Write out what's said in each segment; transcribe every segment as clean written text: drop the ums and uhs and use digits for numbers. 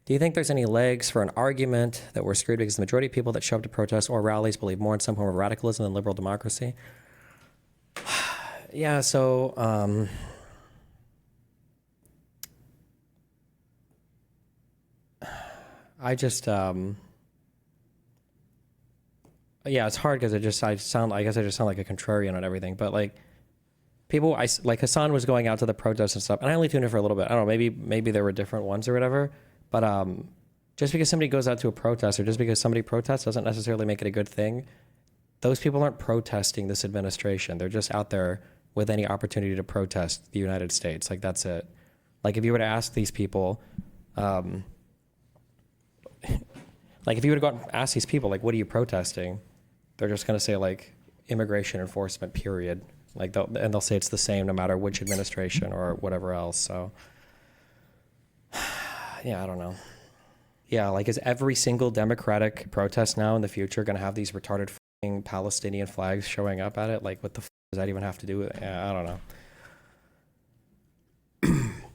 Do you think there's any legs for an argument that we're screwed because the majority of people that show up to protests or rallies believe more in some form of radicalism than liberal democracy? Yeah, so I just yeah, it's hard because I guess I just sound like a contrarian on everything. But like people, like Hassan was going out to the protests and stuff, and I only tuned in for a little bit. I don't know, maybe there were different ones or whatever. But just because somebody goes out to a protest or just because somebody protests doesn't necessarily make it a good thing. Those people aren't protesting this administration. They're just out there with any opportunity to protest the United States. Like that's it. Like if you were to ask these people, like if you were to go out and ask these people, like, what are you protesting? They're just going to say like immigration enforcement, period. Like they'll say it's the same no matter which administration or whatever else. So yeah, I don't know. Yeah, like is every single Democratic protest now in the future going to have these retarded Palestinian flags showing up at it? Like what the does that even have to do with it? Yeah, I don't know.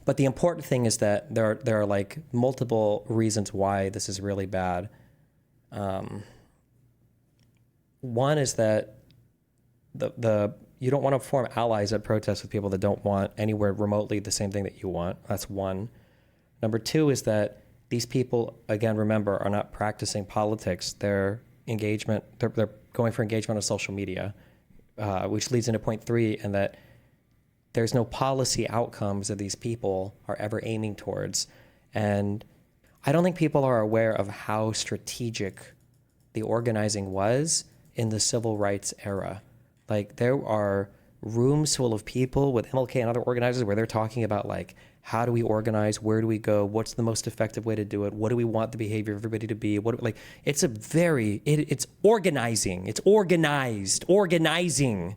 But the important thing is that there are like multiple reasons why this is really bad. One is that the you don't want to form allies at protests with people that don't want anywhere remotely the same thing that you want. That's one. Number two is that these people, again, remember, are not practicing politics. They're going for engagement on social media, which leads into point three, and that there's no policy outcomes that these people are ever aiming towards. And I don't think people are aware of how strategic the organizing was in the civil rights era. Like there are rooms full of people with MLK and other organizers where they're talking about like, how do we organize? Where do we go? What's the most effective way to do it? What do we want the behavior of everybody to be? It's organizing. It's organizing.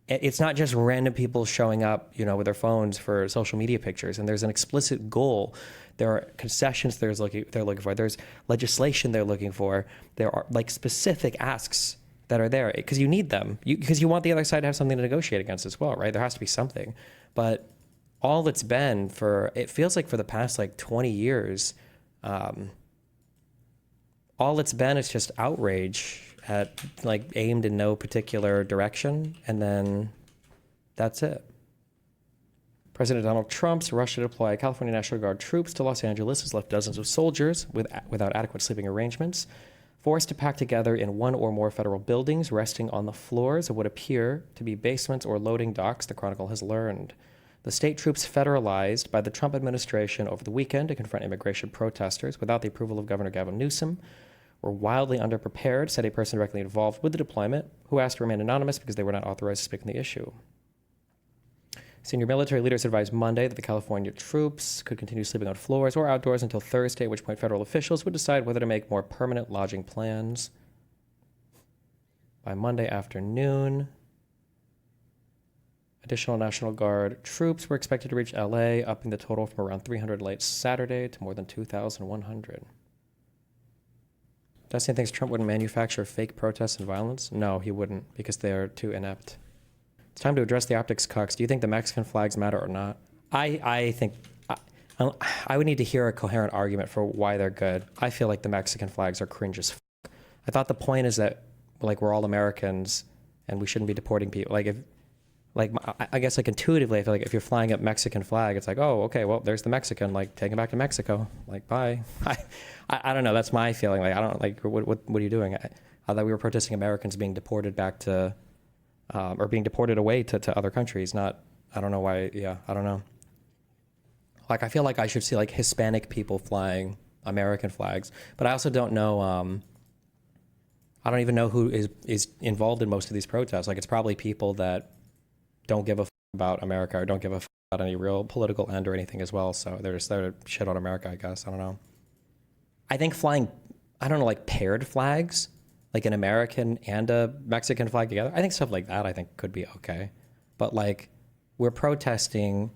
It's not just random people showing up, with their phones for social media pictures. And there's an explicit goal. There are concessions they're looking for. There's legislation they're looking for. There are like specific asks that are there because you need them. Because you want the other side to have something to negotiate against as well, right? There has to be something. But all it's been it feels like for the past like 20 years, all it's been is just outrage at like aimed in no particular direction. And then that's it. President Donald Trump's rush to deploy California National Guard troops to Los Angeles has left dozens of soldiers without adequate sleeping arrangements, forced to pack together in one or more federal buildings, resting on the floors of what appear to be basements or loading docks, the Chronicle has learned. The state troops federalized by the Trump administration over the weekend to confront immigration protesters without the approval of Governor Gavin Newsom were wildly underprepared, said a person directly involved with the deployment, who asked to remain anonymous because they were not authorized to speak on the issue. Senior military leaders advised Monday that the California troops could continue sleeping on floors or outdoors until Thursday, at which point federal officials would decide whether to make more permanent lodging plans. By Monday afternoon, additional National Guard troops were expected to reach LA, upping the total from around 300 late Saturday to more than 2,100. Dustin thinks Trump wouldn't manufacture fake protests and violence? No, he wouldn't, because they are too inept. It's time to address the optics cucks. Do you think the Mexican flags matter or not? I think I would need to hear a coherent argument for why they're good. I feel like the Mexican flags are cringe as f. I thought the point is that like we're all Americans and we shouldn't be deporting people. I guess like intuitively, I feel like if you're flying a Mexican flag, it's like, oh, okay, well, there's the Mexican, like take him back to Mexico, like bye. I don't know. That's my feeling. Like I don't like what are you doing? I thought we were protesting Americans being deported back to. Or being deported away to other countries. I don't know why. Yeah, I don't know. Like, I feel like I should see like Hispanic people flying American flags, but I also don't know. I don't even know who is involved in most of these protests. Like, it's probably people that don't give a about America or don't give a about any real political end or anything as well. So they're just there to shit on America, I guess. I don't know. I think flying, I don't know, like paired flags, like an American and a Mexican flag together. I think stuff like that I think could be okay. But like we're protesting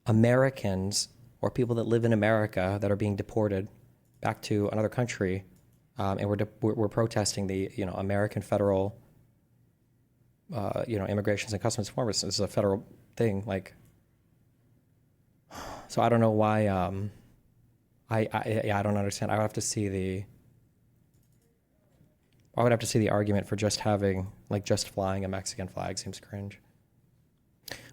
Americans or people that live in America that are being deported back to another country. And we're protesting the, American federal, Immigrations and Customs Enforcement. This is a federal thing. Like, so I don't know why, Yeah, I don't understand. I would have to see the argument for just having, like, just flying a Mexican flag seems cringe.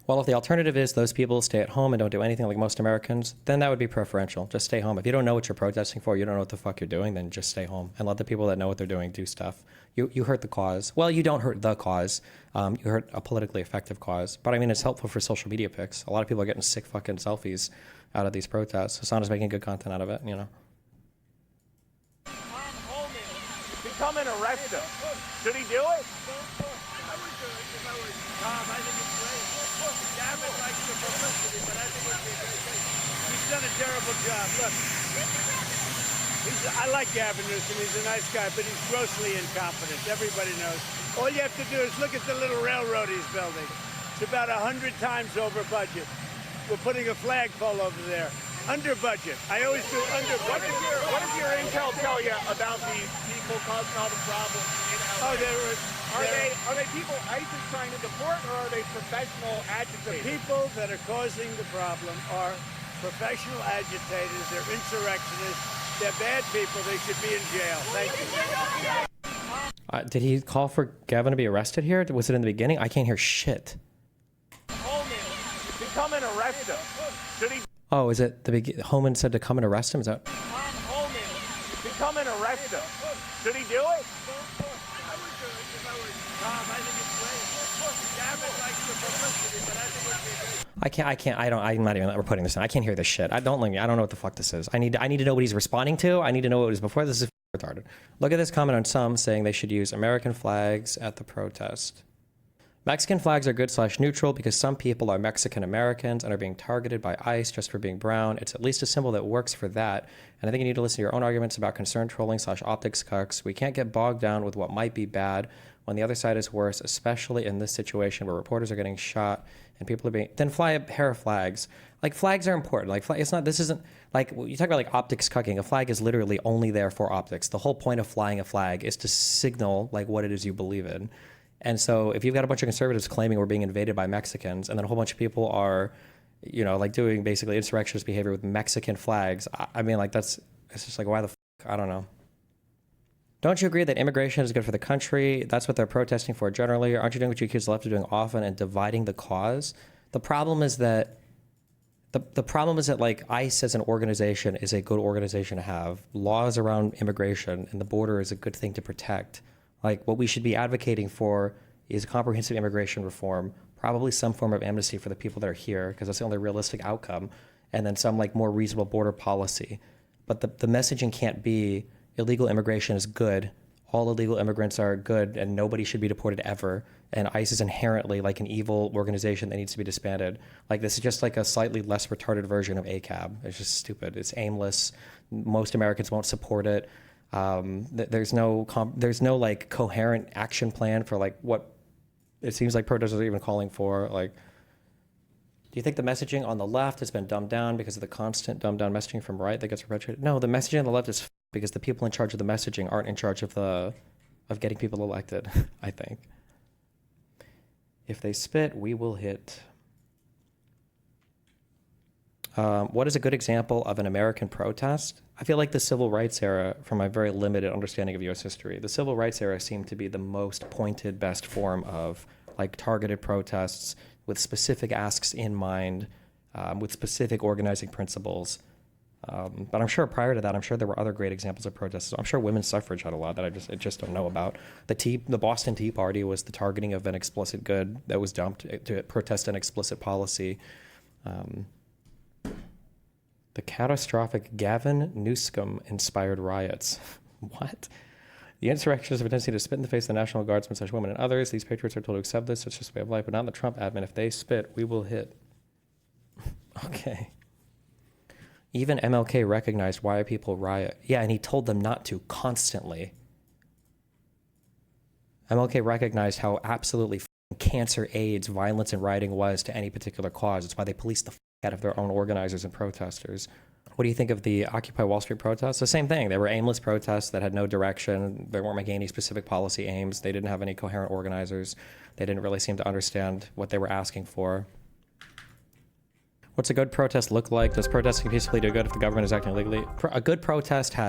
Well, if the alternative is those people stay at home and don't do anything like most Americans, then that would be preferential. Just stay home. If you don't know what you're protesting for, you don't know what the fuck you're doing, then just stay home and let the people that know what they're doing do stuff. You hurt the cause. Well, you don't hurt the cause. You hurt a politically effective cause. But I mean, it's helpful for social media pics. A lot of people are getting sick fucking selfies out of these protests. Hassan is making good content out of it, you know. Come and arrest him. Should he do it? I would do it if I was Tom. I think it's great. Gavin likes the publicity, but I think it's great. He's done a terrible job. Look, I like Gavin Newsom. He's a nice guy, but he's grossly incompetent. Everybody knows. All you have to do is look at the little railroad he's building. It's about 100 times over budget. We're putting a flagpole over there. Under budget. I always do under budget. What did your intel tell you about these people causing all the problems in LA? Oh, are they people ICE is trying to deport, or are they professional agitators? The people that are causing the problem are professional agitators. They're insurrectionists. They're bad people. They should be in jail. Thank you. Did he call for Gavin to be arrested here? Was it in the beginning? I can't hear shit. To come and arrest him. Should he? Oh, is it the beginning? Homan said to come and arrest him? Is that? To come and arrest him. Should he do it? I would do it if I was Tom. I think it's great. Gavin likes the publicity, but I think it's great. I'm not even putting this in. I can't hear this shit. Don't let me. I don't know what the fuck this is. I need to know what he's responding to. I need to know what it was before. This is retarded. Look at this comment on some saying they should use American flags at the protest. Mexican flags are good/neutral because some people are Mexican Americans and are being targeted by ICE just for being brown. It's at least a symbol that works for that. And I think you need to listen to your own arguments about concern trolling/optics cucks. We can't get bogged down with what might be bad when the other side is worse, especially in this situation where reporters are getting shot and people are being, then fly a pair of flags. Like, flags are important. Like, this isn't like, you talk about like optics cucking. A flag is literally only there for optics. The whole point of flying a flag is to signal like what it is you believe in. And so if you've got a bunch of conservatives claiming we're being invaded by Mexicans, and then a whole bunch of people are, you know, like doing basically insurrectionist behavior with Mexican flags, I mean, like, it's just like, why the fuck? I don't know. Don't you agree that immigration is good for the country? That's what they're protesting for generally. Aren't you doing what you accuse the left of doing often and dividing the cause? The problem is that like ICE as an organization is a good organization to have. Laws around immigration and the border is a good thing to protect. Like, what we should be advocating for is comprehensive immigration reform, probably some form of amnesty for the people that are here, because that's the only realistic outcome, and then some like more reasonable border policy. But the messaging can't be illegal immigration is good, all illegal immigrants are good, and nobody should be deported ever, and ICE is inherently like an evil organization that needs to be disbanded. Like, this is just like a slightly less retarded version of ACAB. It's just stupid. It's aimless. Most Americans won't support it. There's no like coherent action plan for like what it seems like protesters are even calling for. Like, do you think the messaging on the left has been dumbed down because of the constant dumbed down messaging from right that gets perpetuated? No, the messaging on the left is because the people in charge of the messaging aren't in charge of getting people elected. I think if they spit, we will hit. What is a good example of an American protest? I feel like the civil rights era, from my very limited understanding of U.S. history, the civil rights era seemed to be the most pointed, best form of like targeted protests with specific asks in mind, with specific organizing principles. But I'm sure prior to that, I'm sure there were other great examples of protests. I'm sure women's suffrage had a lot that I just don't know about. The Boston Tea Party was the targeting of an explicit good that was dumped to protest an explicit policy. The catastrophic Gavin Newsom-inspired riots. What? The insurrectionists have a tendency to spit in the face of the National Guardsmen, such women and others. These patriots are told to accept this. It's just a way of life, but not the Trump admin. If they spit, we will hit. Okay. Even MLK recognized why people riot. Yeah, and he told them not to constantly. MLK recognized how absolutely cancer, AIDS, violence, and rioting was to any particular cause. It's why they policed the out of their own organizers and protesters. What do you think of the Occupy Wall Street protests? The same thing. They were aimless protests that had no direction. They weren't making any specific policy aims. They didn't have any coherent organizers. They didn't really seem to understand what they were asking for. What's a good protest look like? Does protesting peacefully do good if the government is acting illegally? A good protest has